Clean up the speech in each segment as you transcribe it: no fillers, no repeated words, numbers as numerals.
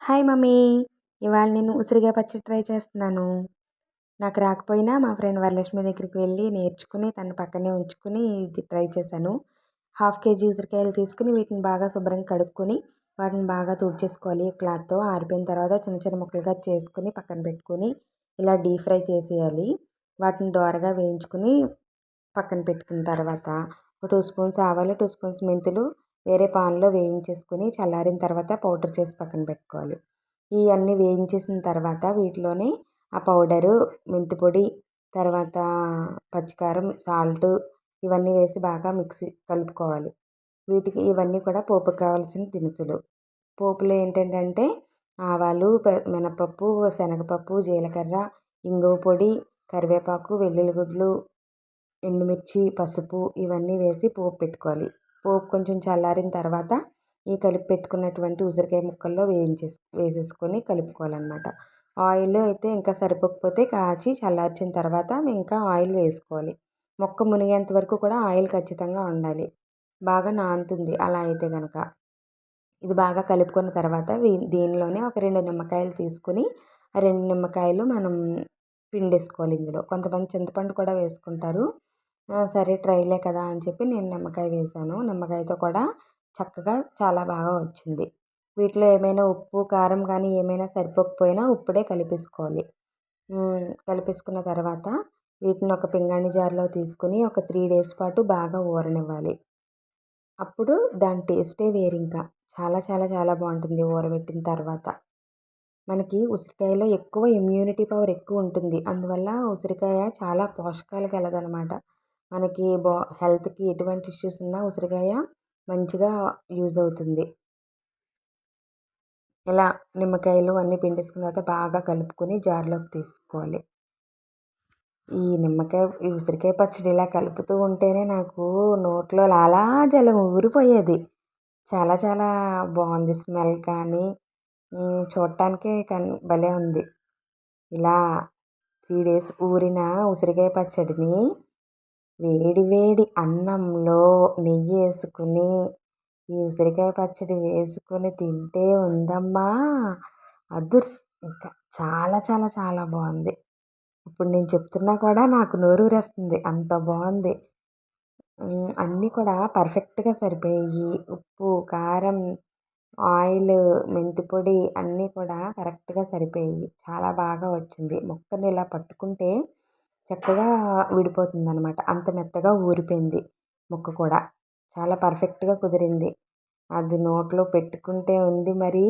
Hi mummy! ఇవాళ నేను ఉసిరికాయ పచ్చడి ట్రై చేస్తున్నాను. నాకు రాకపోయినా మా ఫ్రెండ్ వరలక్ష్మి దగ్గరికి వెళ్ళి నేర్చుకుని తన పక్కనే ఉంచుకుని ఇది ట్రై చేశాను. హాఫ్ కేజీ ఉసిరికాయలు తీసుకుని వీటిని బాగా శుభ్రంగా కడుక్కొని వాటిని బాగా తుడిచేసుకోవాలి క్లాత్‌తో. ఆరిపోయిన తర్వాత చిన్న చిన్న ముక్కలుగా చేసుకొని పక్కన పెట్టుకొని ఇలా డీప్ ఫ్రై చేసేయాలి. వాటిని దోరగా వేయించుకొని పక్కన పెట్టుకున్న తర్వాత ఒక 2 స్పూన్స్ ఆవాలు, 2 స్పూన్స్ మెంతులు వేరే పాన్‌లో వేయించేసుకొని చల్లారిన తర్వాత పౌడర్ చేసి పక్కన పెట్టుకోవాలి. ఇవన్నీ వేయించేసిన తర్వాత వీటిలోనే ఆ పౌడరు, మెంతి పొడి, తర్వాత పచ్చికారం, సాల్టు ఇవన్నీ వేసి బాగా మిక్సీ కలుపుకోవాలి. ఇవన్నీ కూడా పోపుకి కావాల్సిన దినుసులు. పోపులో ఏంటంటే ఆవాలు, మినపప్పు, శనగపప్పు, జీలకర్ర, ఇంగువ పొడి, కరివేపాకు, వెల్లుల్లి గుడ్లు, ఎండుమిర్చి, పసుపు ఇవన్నీ వేసి పోపు పెట్టుకోవాలి. పోపు కొంచెం చల్లారిన తర్వాత ఈ కలిపి పెట్టుకున్నటువంటి ఉసిరికాయ ముక్కల్లో వేసేసుకొని కలుపుకోవాలన్నమాట. ఆయిల్ అయితే ఇంకా సరిపోకపోతే కాచి చల్లార్చిన తర్వాత ఇంకా ఆయిల్ వేసుకోవాలి. ముక్క మునిగేంత వరకు కూడా ఆయిల్ ఖచ్చితంగా ఉండాలి. బాగా నానుతుంది అలా అయితే గనక. ఇది బాగా కలుపుకున్న తర్వాత దీనిలోనే ఒక 2 నిమ్మకాయలు తీసుకొని ఆ 2 నిమ్మకాయలు మనం పిండేసుకోవాలి ఇందులో. కొంతమంది చింతపండు కూడా వేసుకుంటారు. సరే ట్రైలే కదా అని చెప్పి నేను నిమ్మకాయ వేశాను. నిమ్మకాయతో కూడా చక్కగా చాలా బాగా వచ్చింది. వీటిలో ఏమైనా ఉప్పు, కారం కానీ ఏమైనా సరిపోకపోయినా ఇప్పుడే కలిపేసుకోవాలి. కలిపేసుకున్న తర్వాత వీటిని ఒక పింగాణి జార్‌లో తీసుకొని ఒక 3 డేస్ పాటు బాగా ఊరనివ్వాలి. అప్పుడు దాని టేస్టే వేరింక. చాలా చాలా చాలా బాగుంటుంది ఊరబెట్టిన తర్వాత. మనకి ఉసిరికాయలో ఎక్కువ ఇమ్యూనిటీ పవర్ ఎక్కువ ఉంటుంది. అందువల్ల ఉసిరికాయ చాలా పోషకాలు కలదనమాట. మనకి హెల్త్‌కి ఎటువంటి ఇష్యూస్ ఉన్నా ఉసిరికాయ మంచిగా యూజ్ అవుతుంది. ఇలా నిమ్మకాయలు అన్నీ పిండేసుకున్న తర్వాత బాగా కలుపుకొని జార్‌లోకి తీసుకోవాలి. ఈ ఉసిరికాయ పచ్చడి ఇలా కలుపుతూ ఉంటేనే నాకు నోట్లో లాలాజలం ఊరిపోయేది. చాలా చాలా బాగుంది స్మెల్ కానీ చూడటానికే భలే ఉంది. ఇలా 3 డేస్ ఊరిన ఉసిరికాయ పచ్చడిని వేడి వేడి అన్నంలో నెయ్యి వేసుకుని ఈ ఉసిరికాయ పచ్చడి వేసుకొని తింటే ఉందమ్మా అదుర్స్. ఇంకా చాలా చాలా చాలా బాగుంది. ఇప్పుడు నేను చెప్తున్నా కూడా నాకు నోరూరేస్తుంది అంత బాగుంది. అన్నీ కూడా పర్ఫెక్ట్‌గా సరిపోయాయి. ఉప్పు, కారం, ఆయిల్, మెంతి పొడి అన్నీ కూడా కరెక్ట్‌గా సరిపోయాయి. చాలా బాగా వచ్చింది. ముక్కని ఇలా పట్టుకుంటే చక్కగా విడిపోతుందనమాట. అంత మెత్తగా ఊరిపోయింది ముక్క కూడా. చాలా పర్ఫెక్ట్‌గా కుదిరింది. అది నోట్లో పెట్టుకుంటే ఉంది మరి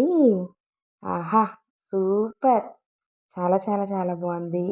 ఆహా! సూపర్. చాలా చాలా చాలా బాగుంది.